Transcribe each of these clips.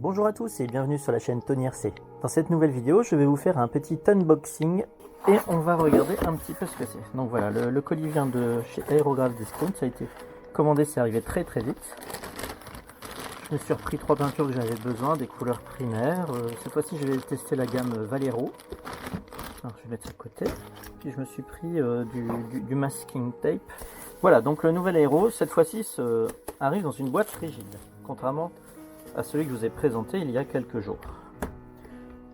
Bonjour à tous et bienvenue sur la chaîne Tony RC. Dans cette nouvelle vidéo, je vais vous faire un petit unboxing et on va regarder un petit peu ce que c'est. Donc voilà, le colis vient de chez Aerograph Discount, ça a été commandé, c'est arrivé très vite. Je me suis repris 3 peintures que j'avais besoin, des couleurs primaires. Cette fois-ci, je vais tester la gamme Valero. Alors, je vais mettre ça de côté. Puis je me suis pris du masking tape. Voilà, donc le nouvel Aero, cette fois-ci, arrive dans une boîte rigide, contrairement à celui que je vous ai présenté il y a quelques jours.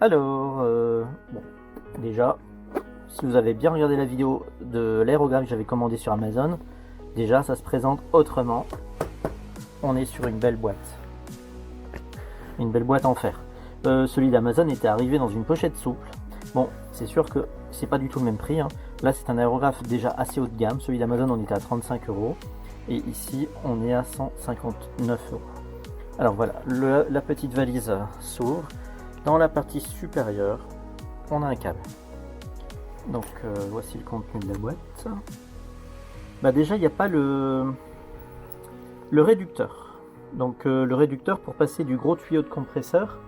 Alors, bon, déjà, si vous avez bien regardé la vidéo de l'aérographe que j'avais commandé sur Amazon, déjà ça se présente autrement. On est sur une belle boîte. Une belle boîte en fer. Celui d'Amazon était arrivé dans une pochette souple. Bon, c'est sûr que c'est pas du tout le même prix, hein. Là c'est un aérographe déjà assez haut de gamme. Celui d'Amazon on était à 35 €. Et ici on est à 159 €. Alors voilà, la petite valise s'ouvre. Dans la partie supérieure, on a un câble. Donc voici le contenu de la boîte. Bah déjà, il n'y a pas le réducteur. Donc le réducteur pour passer du gros tuyau de compresseur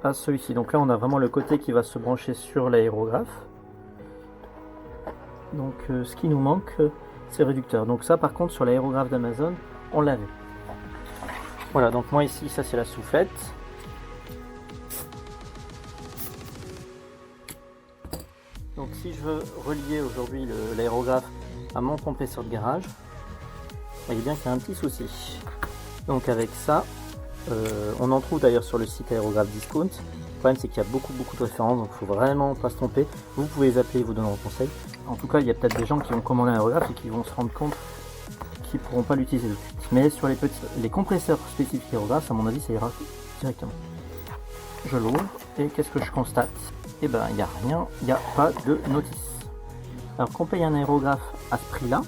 à celui-ci. Donc là, on a vraiment le côté qui va se brancher sur l'aérographe. Donc ce qui nous manque, c'est le réducteur. Donc ça, par contre, sur l'aérographe d'Amazon, on l'avait. Voilà, donc moi ici, ça c'est la soufflette. Donc si je veux relier aujourd'hui l'aérographe à mon compresseur de garage, voyez bien qu'il y a un petit souci. Donc avec ça, on en trouve d'ailleurs sur le site Aerograph Discount. Le problème c'est qu'il y a beaucoup de références, donc il faut vraiment pas se tromper. Vous pouvez les appeler, ils vous donneront conseil. En tout cas, il y a peut-être des gens qui vont commander un aérographe et qui vont se rendre compte qu'ils ne pourront pas l'utiliser tout de suite. Mais sur les compresseurs spécifiques aérographe, à mon avis, ça ira directement. Je l'ouvre et qu'est-ce que je constate? Eh ben, il n'y a rien, il n'y a pas de notice. Alors qu'on paye un aérographe à ce prix-là,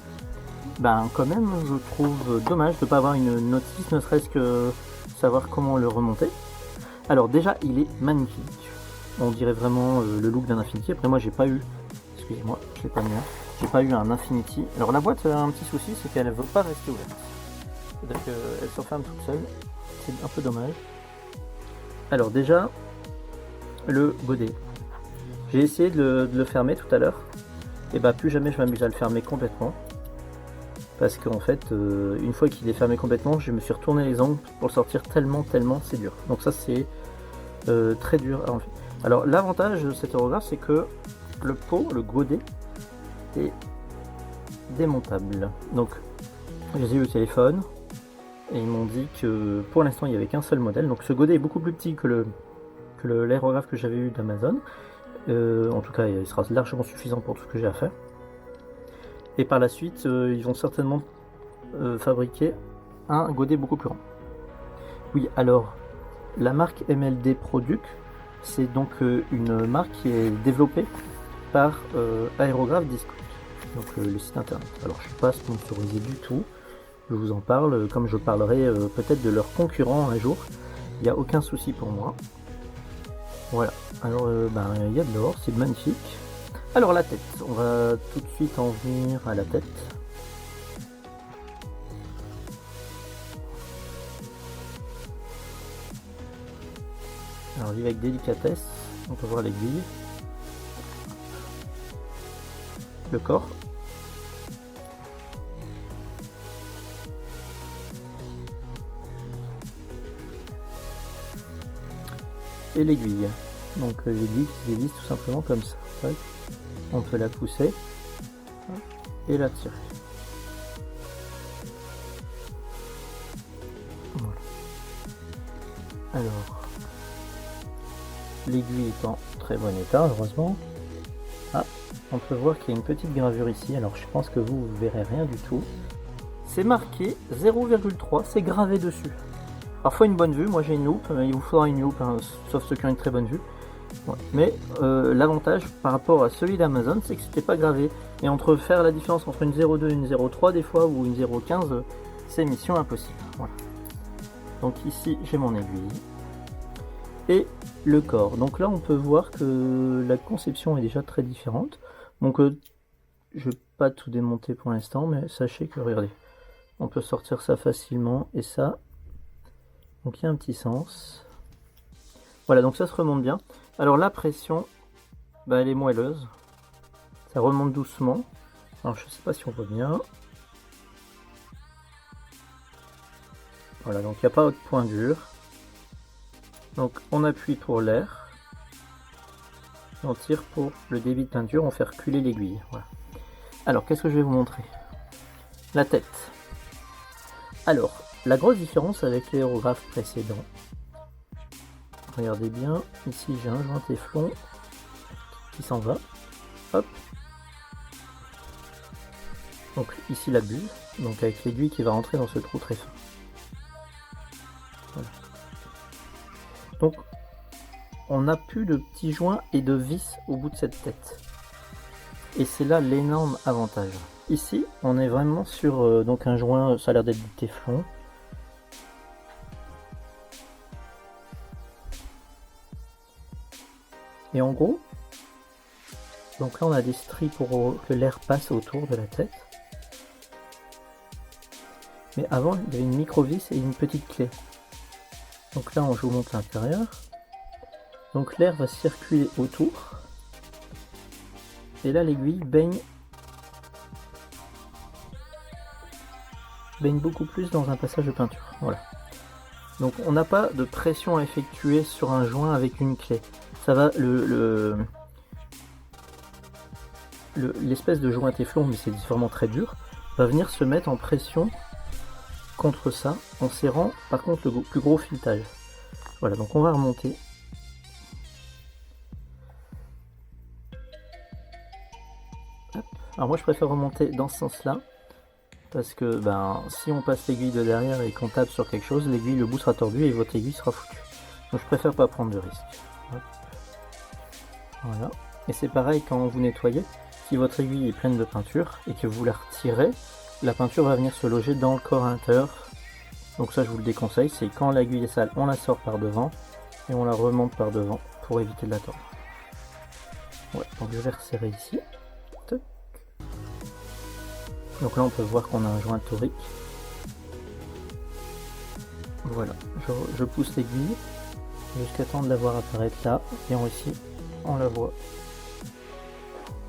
ben quand même, je trouve dommage de ne pas avoir une notice, ne serait-ce que savoir comment le remonter. Alors déjà, il est magnifique. On dirait vraiment le look d'un Infinity. Après moi, j'ai pas eu, excusez-moi, je l'ai pas mis là. J'ai pas eu un Infinity. Alors la boîte a un petit souci, c'est qu'elle ne veut pas rester ouverte. C'est-à-dire qu'elle se ferme toute seule. C'est un peu dommage. Alors déjà, le godet. J'ai essayé de le fermer tout à l'heure. Et bah plus jamais je m'amuse à le fermer complètement. Parce qu'en fait, une fois qu'il est fermé complètement, je me suis retourné les angles pour le sortir tellement c'est dur. Donc ça c'est très dur à enlever. Alors l'avantage de cet aérographe, c'est que le pot, le godet, est démontable. Donc j'ai eu au téléphone et ils m'ont dit que pour l'instant il n'y avait qu'un seul modèle. Donc ce godet est beaucoup plus petit que l'aérographe que j'avais eu d'Amazon. En tout cas il sera largement suffisant pour tout ce que j'ai à faire. Et par la suite ils vont certainement fabriquer un godet beaucoup plus grand. Oui, alors la marque MLD Product, c'est donc une marque qui est développée par Aerograph Discount, donc le site internet. Alors je ne suis pas sponsorisé du tout, je vous en parle comme je parlerai peut-être de leurs concurrents un jour, il n'y a aucun souci pour moi. Voilà, alors il y a de l'or, c'est magnifique. Alors la tête, on va tout de suite en venir à la tête. Alors j'y vais avec délicatesse, on peut voir l'aiguille, le corps, et l'aiguille. Donc l'aiguille qui se dévisse tout simplement comme ça. On peut la pousser et la tirer. Voilà. Alors, l'aiguille est en très bon état, heureusement. Ah, on peut voir qu'il y a une petite gravure ici. Alors, je pense que vous verrez rien du tout. C'est marqué 0,3, c'est gravé dessus. Parfois une bonne vue, moi j'ai une loupe, il vous faudra une loupe, hein, sauf ceux qui ont une très bonne vue. Ouais. Mais l'avantage par rapport à celui d'Amazon, c'est que c'était pas gravé. Et faire la différence entre une 0,2 et une 0,3 des fois, ou une 0,15, c'est mission impossible. Voilà. Donc ici, j'ai mon aiguille. Et le corps. Donc là, on peut voir que la conception est déjà très différente. Donc je vais pas tout démonter pour l'instant, mais sachez que, regardez, on peut sortir ça facilement, et ça, donc il y a un petit sens. Voilà, donc ça se remonte bien. Alors la pression, bah, elle est moelleuse, ça remonte doucement. Alors je sais pas si on voit bien. Voilà, donc il n'y a pas de point dur. Donc on appuie pour l'air. On tire pour le débit de peinture, on fait reculer l'aiguille. Voilà. Alors qu'est-ce que je vais vous montrer? La tête. Alors, la grosse différence avec l'aérographe précédent. Regardez bien, ici j'ai un joint téflon qui s'en va. Hop. Donc ici la bulle, donc avec l'aiguille qui va rentrer dans ce trou très fin. Voilà. Donc on n'a plus de petits joints et de vis au bout de cette tête. Et c'est là l'énorme avantage. Ici, on est vraiment sur donc un joint, ça a l'air d'être du téflon. Et en gros, donc là on a des stries pour que l'air passe autour de la tête. Mais avant, il y avait une micro-vis et une petite clé. Donc là, je vous montre l'intérieur. Donc l'air va circuler autour. Et là, l'aiguille baigne beaucoup plus dans un passage de peinture. Voilà. Donc on n'a pas de pression à effectuer sur un joint avec une clé. Ça va, l'espèce de joint téflon, mais c'est vraiment très dur, va venir se mettre en pression contre ça, en serrant par contre le plus gros filetage. Voilà, donc on va remonter. Hop. Alors moi je préfère remonter dans ce sens-là, parce que si on passe l'aiguille de derrière et qu'on tape sur quelque chose, l'aiguille, le bout sera tordu et votre aiguille sera foutue. Donc je préfère pas prendre de risque. Hop. Voilà. Et c'est pareil quand vous nettoyez, si votre aiguille est pleine de peinture et que vous la retirez, la peinture va venir se loger dans le corps intérieur. Donc ça je vous le déconseille, c'est quand l'aiguille est sale, on la sort par devant et on la remonte par devant pour éviter de la tordre. Ouais, donc je vais resserrer ici. Tac. Donc là on peut voir qu'on a un joint torique. Voilà, je pousse l'aiguille jusqu'à temps de la voir apparaître là, et ici on la voit.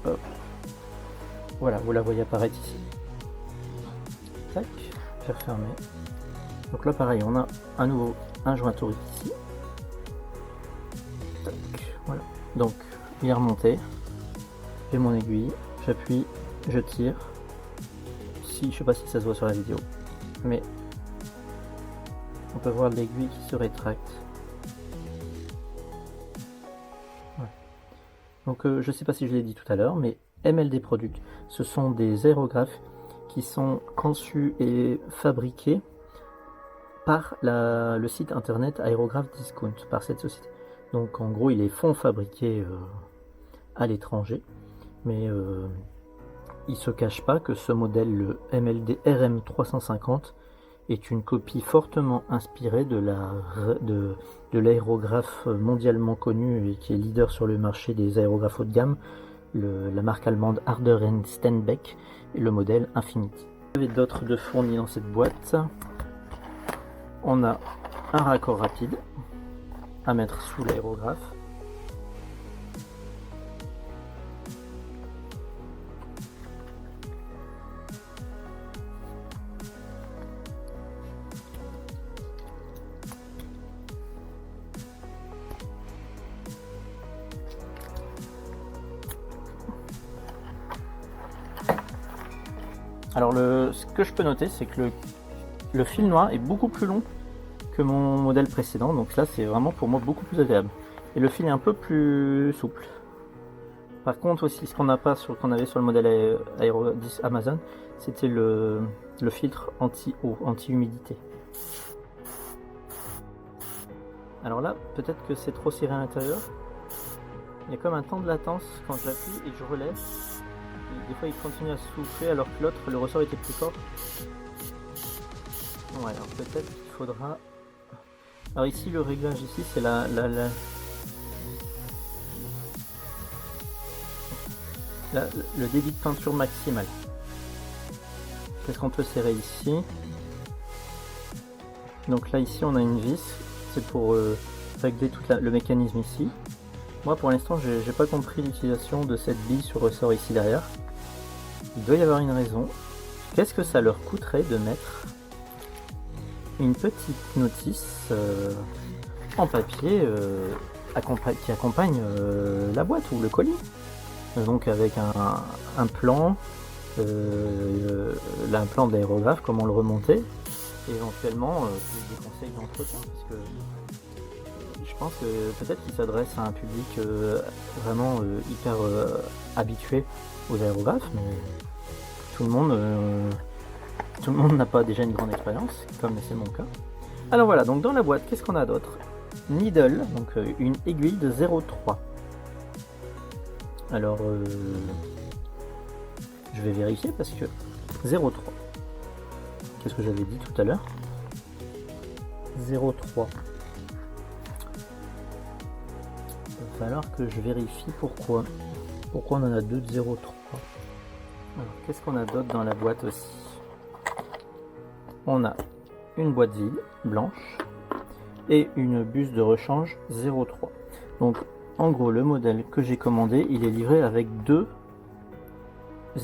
Hop. Voilà, vous la voyez apparaître ici. Tac, je vais refermer. Donc là pareil, on a à nouveau un joint torique ici. Tac, voilà. Donc il est remonté. J'ai mon aiguille, j'appuie, je tire. Si, je sais pas si ça se voit sur la vidéo, mais on peut voir l'aiguille qui se rétracte. Voilà. Donc je sais pas si je l'ai dit tout à l'heure, mais MLD Product, ce sont des aérographes qui sont conçus et fabriqués par le site internet Aérographe Discount, par cette société. Donc en gros, ils les font fabriquer à l'étranger, mais il se cache pas que ce modèle, le MLD RM350, est une copie fortement inspirée de l'aérographe mondialement connu et qui est leader sur le marché des aérographes haut de gamme, la marque allemande Harder & Steinbeck, et le modèle Infinity. Il y avait d'autres de fournis dans cette boîte. On a un raccord rapide à mettre sous l'aérographe. Alors ce que je peux noter, c'est que le fil noir est beaucoup plus long que mon modèle précédent, donc là c'est vraiment pour moi beaucoup plus agréable. Et le fil est un peu plus souple. Par contre aussi, ce qu'on n'a pas qu'on avait sur le modèle Amazon, c'était le filtre anti-eau, anti-humidité. Alors là, peut-être que c'est trop serré à l'intérieur. Il y a comme un temps de latence quand j'appuie et que je relève. Des fois il continue à souffler alors que l'autre, le ressort était plus fort. Ouais, alors peut-être qu'il faudra... Alors ici le réglage ici c'est le débit de peinture maximal. qu'est-ce qu'on peut serrer ici? Donc là ici on a une vis, c'est pour régler tout le mécanisme ici. Moi pour l'instant j'ai pas compris l'utilisation de cette bille sur ressort ici derrière. Il doit y avoir une raison. Qu'est-ce que ça leur coûterait de mettre une petite notice en papier qui accompagne la boîte ou le colis? Donc avec un plan, un plan de l'aérographe, comment le remonter, et éventuellement des conseils d'entretien, parce que je pense que peut-être qu'il s'adresse à un public vraiment hyper habitué aux aérographes, mais tout le monde n'a pas déjà une grande expérience, comme c'est mon cas. Alors voilà, donc dans la boîte, qu'est-ce qu'on a d'autre? Needle, donc une aiguille de 0,3. Alors, je vais vérifier parce que 0,3. Qu'est-ce que j'avais dit tout à l'heure? 0,3. Il va falloir que je vérifie pourquoi. Pourquoi on en a deux de 0,3. Alors, qu'est-ce qu'on a d'autre dans la boîte aussi? On a une boîte vide, blanche, et une buse de rechange 0,3. Donc, en gros, le modèle que j'ai commandé, il est livré avec deux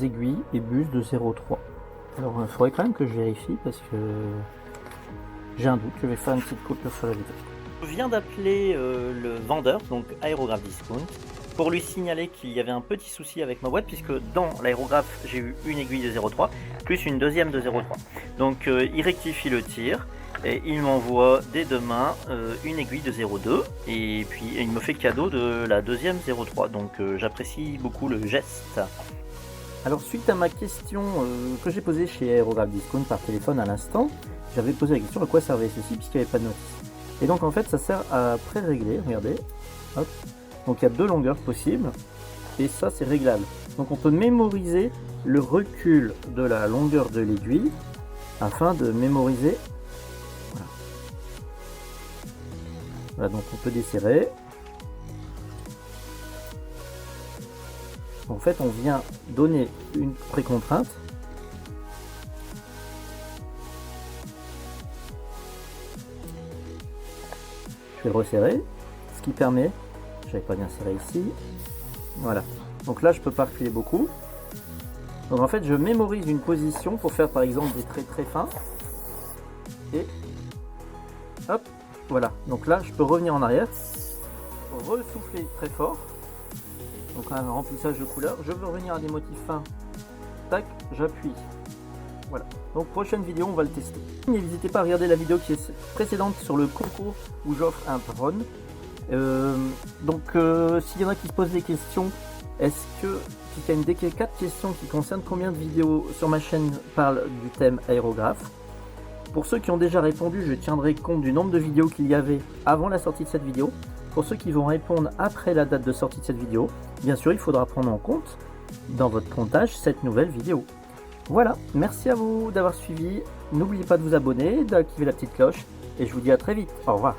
aiguilles et buses de 0,3. Alors, il faudrait quand même que je vérifie parce que j'ai un doute. Je vais faire une petite coupure sur la vidéo. Je viens d'appeler le vendeur, donc Aérographe Discount, pour lui signaler qu'il y avait un petit souci avec ma boîte, puisque dans l'aérographe, j'ai eu une aiguille de 0,3 plus une deuxième de 0,3. Donc, il rectifie le tir. Et il m'envoie dès demain une aiguille de 0,2 et puis il me fait cadeau de la deuxième 0,3, donc j'apprécie beaucoup le geste. Alors suite à ma question que j'ai posée chez Aérographe Discount par téléphone à l'instant, j'avais posé la question à quoi servait ceci puisqu'il n'y avait pas de notice. Et donc en fait ça sert à pré-régler, regardez, hop. Donc il y a deux longueurs possibles et ça c'est réglable. Donc on peut mémoriser le recul de la longueur de l'aiguille afin de mémoriser. Voilà, donc on peut desserrer. En fait, on vient donner une précontrainte. Je vais le resserrer, ce qui permet, j'avais pas bien serré ici, voilà. Donc là, je peux pas reculer beaucoup. Donc en fait, je mémorise une position pour faire par exemple des traits très fins. Et hop. Voilà, donc là je peux revenir en arrière, ressouffler très fort, donc un remplissage de couleurs, je veux revenir à des motifs fins, tac, j'appuie, voilà. Donc prochaine vidéo on va le tester. N'hésitez pas à regarder la vidéo qui est précédente sur le concours où j'offre un drone. S'il y en a qui se posent des questions, est-ce que il y a une des 4 questions qui concernent combien de vidéos sur ma chaîne parlent du thème aérographe? Pour ceux qui ont déjà répondu, je tiendrai compte du nombre de vidéos qu'il y avait avant la sortie de cette vidéo. Pour ceux qui vont répondre après la date de sortie de cette vidéo, bien sûr, il faudra prendre en compte dans votre comptage cette nouvelle vidéo. Voilà, merci à vous d'avoir suivi. N'oubliez pas de vous abonner, d'activer la petite cloche et je vous dis à très vite. Au revoir.